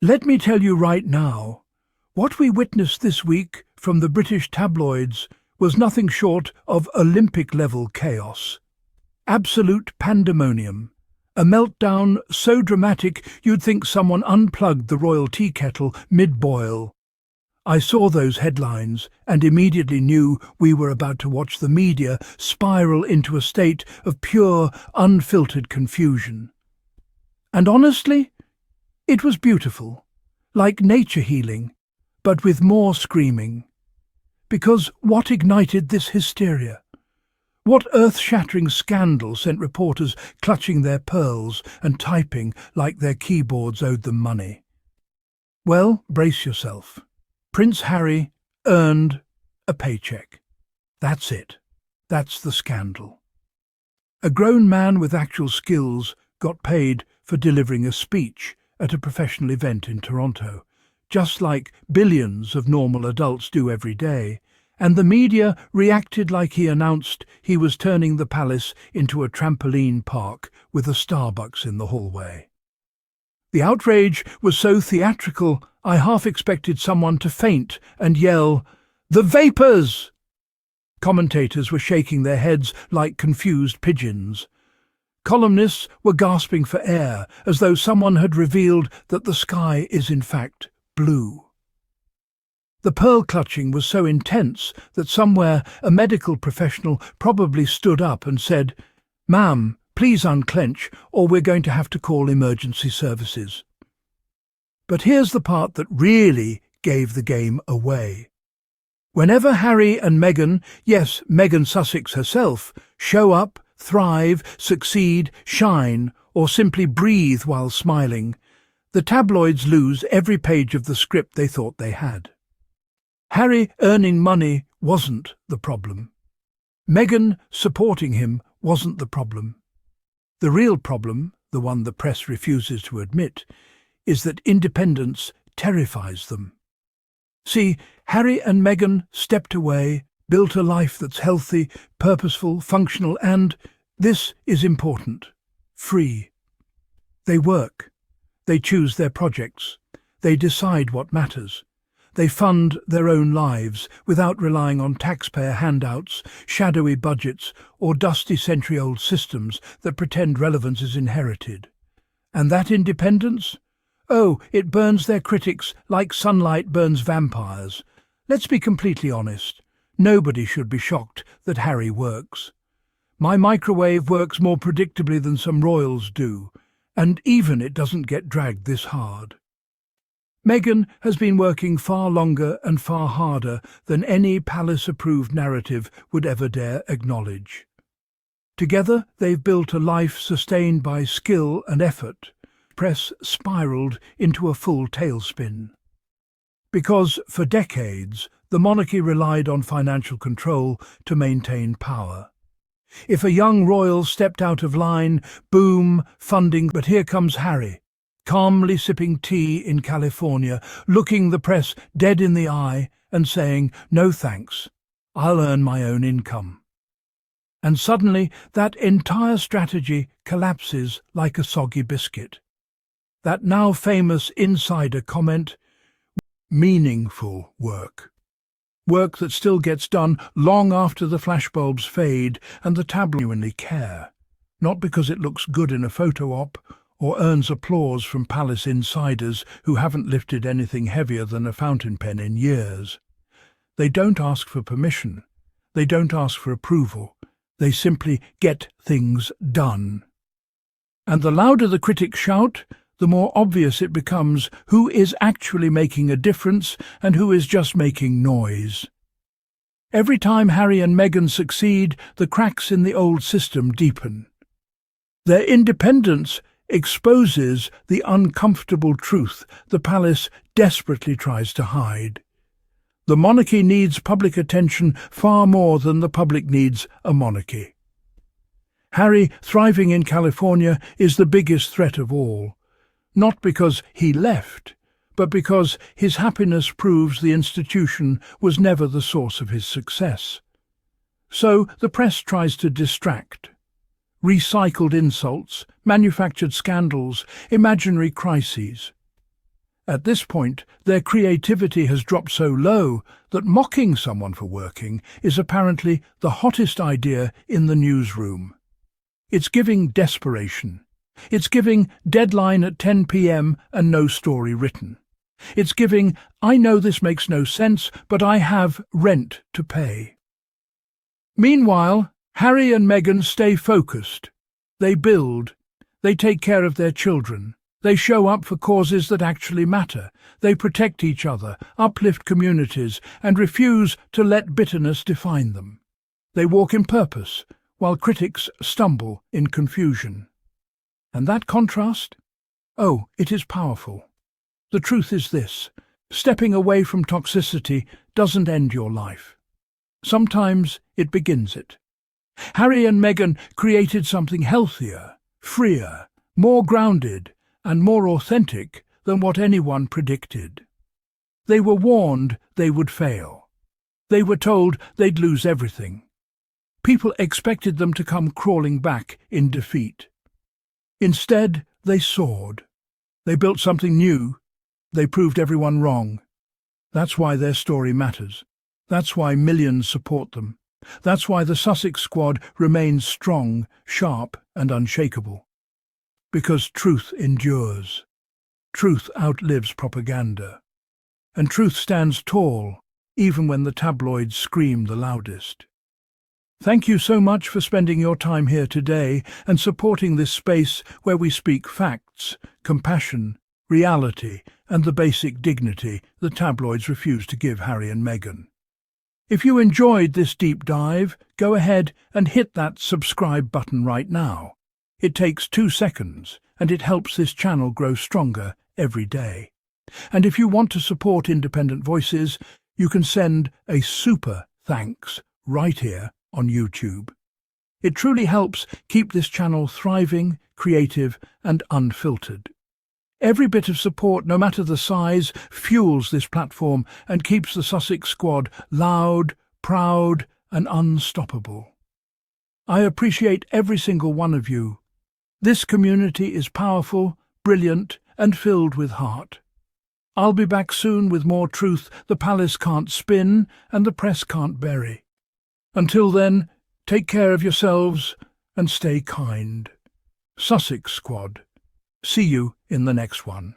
Let me tell you right now, what we witnessed this week from the British tabloids was nothing short of Olympic-level chaos. Absolute pandemonium. A meltdown so dramatic you'd think someone unplugged the royal tea kettle mid-boil. I saw those headlines and immediately knew we were about to watch the media spiral into a state of pure, unfiltered confusion. And honestly, it was beautiful, like nature healing, but with more screaming. Because what ignited this hysteria? What earth-shattering scandal sent reporters clutching their pearls and typing like their keyboards owed them money? Well, brace yourself. Prince Harry earned a paycheck. That's it. That's the scandal. A grown man with actual skills got paid for delivering a speech at a professional event in Toronto, just like billions of normal adults do every day, and the media reacted like he announced he was turning the palace into a trampoline park with a Starbucks in the hallway. The outrage was so theatrical, I half expected someone to faint and yell, "The vapours!" Commentators were shaking their heads like confused pigeons. Columnists were gasping for air, as though someone had revealed that the sky is in fact blue. The pearl-clutching was so intense that somewhere a medical professional probably stood up and said, "Ma'am, please unclench, or we're going to have to call emergency services." But here's the part that really gave the game away. Whenever Harry and Meghan, yes, Meghan Sussex herself, show up, thrive, succeed, shine, or simply breathe while smiling, the tabloids lose every page of the script they thought they had. Harry earning money wasn't the problem. Meghan supporting him wasn't the problem. The real problem, the one the press refuses to admit, is that independence terrifies them. See, Harry and Meghan stepped away, built a life that's healthy, purposeful, functional and, this is important, free. They work. They choose their projects. They decide what matters. They fund their own lives without relying on taxpayer handouts, shadowy budgets, or dusty century-old systems that pretend relevance is inherited. And that independence? Oh, it burns their critics like sunlight burns vampires. Let's be completely honest. Nobody should be shocked that Harry works. My microwave works more predictably than some royals do, and even it doesn't get dragged this hard. Meghan has been working far longer and far harder than any palace-approved narrative would ever dare acknowledge. Together they've built a life sustained by skill and effort. Press spiraled into a full tailspin. Because for decades the monarchy relied on financial control to maintain power. If a young royal stepped out of line, boom, funding, but here comes Harry, calmly sipping tea in California, looking the press dead in the eye and saying, "No thanks, I'll earn my own income." And suddenly that entire strategy collapses like a soggy biscuit. That now famous insider comment, meaningful work. Work that still gets done long after the flashbulbs fade and the tabloids genuinely care. Not because it looks good in a photo op or earns applause from palace insiders who haven't lifted anything heavier than a fountain pen in years. They don't ask for permission. They don't ask for approval. They simply get things done. And the louder the critics shout, the more obvious it becomes who is actually making a difference and who is just making noise. Every time Harry and Meghan succeed, the cracks in the old system deepen. Their independence exposes the uncomfortable truth the palace desperately tries to hide. The monarchy needs public attention far more than the public needs a monarchy. Harry, thriving in California, is the biggest threat of all. Not because he left, but because his happiness proves the institution was never the source of his success. So the press tries to distract. Recycled insults, manufactured scandals, imaginary crises. At this point, their creativity has dropped so low that mocking someone for working is apparently the hottest idea in the newsroom. It's giving desperation. It's giving deadline at 10 p.m. and no story written. It's giving, I know this makes no sense, but I have rent to pay. Meanwhile, Harry and Meghan stay focused. They build. They take care of their children. They show up for causes that actually matter. They protect each other, uplift communities, and refuse to let bitterness define them. They walk in purpose, while critics stumble in confusion. And that contrast? Oh, it is powerful. The truth is this: stepping away from toxicity doesn't end your life. Sometimes it begins it. Harry and Meghan created something healthier, freer, more grounded, and more authentic than what anyone predicted. They were warned they would fail. They were told they'd lose everything. People expected them to come crawling back in defeat. Instead, they soared. They built something new. They proved everyone wrong. That's why their story matters. That's why millions support them. That's why the Sussex squad remains strong, sharp, and unshakable. Because truth endures. Truth outlives propaganda. And truth stands tall, even when the tabloids scream the loudest. Thank you so much for spending your time here today and supporting this space where we speak facts, compassion, reality, and the basic dignity the tabloids refuse to give Harry and Meghan. If you enjoyed this deep dive, go ahead and hit that subscribe button right now. It takes 2 seconds, and it helps this channel grow stronger every day. And if you want to support independent voices, you can send a super thanks right here on YouTube. It truly helps keep this channel thriving, creative, and unfiltered. Every bit of support, no matter the size, fuels this platform and keeps the Sussex squad loud, proud, and unstoppable. I appreciate every single one of you. This community is powerful, brilliant, and filled with heart. I'll be back soon with more truth the palace can't spin and the press can't bury. Until then, take care of yourselves and stay kind. Sussex Squad. See you in the next one.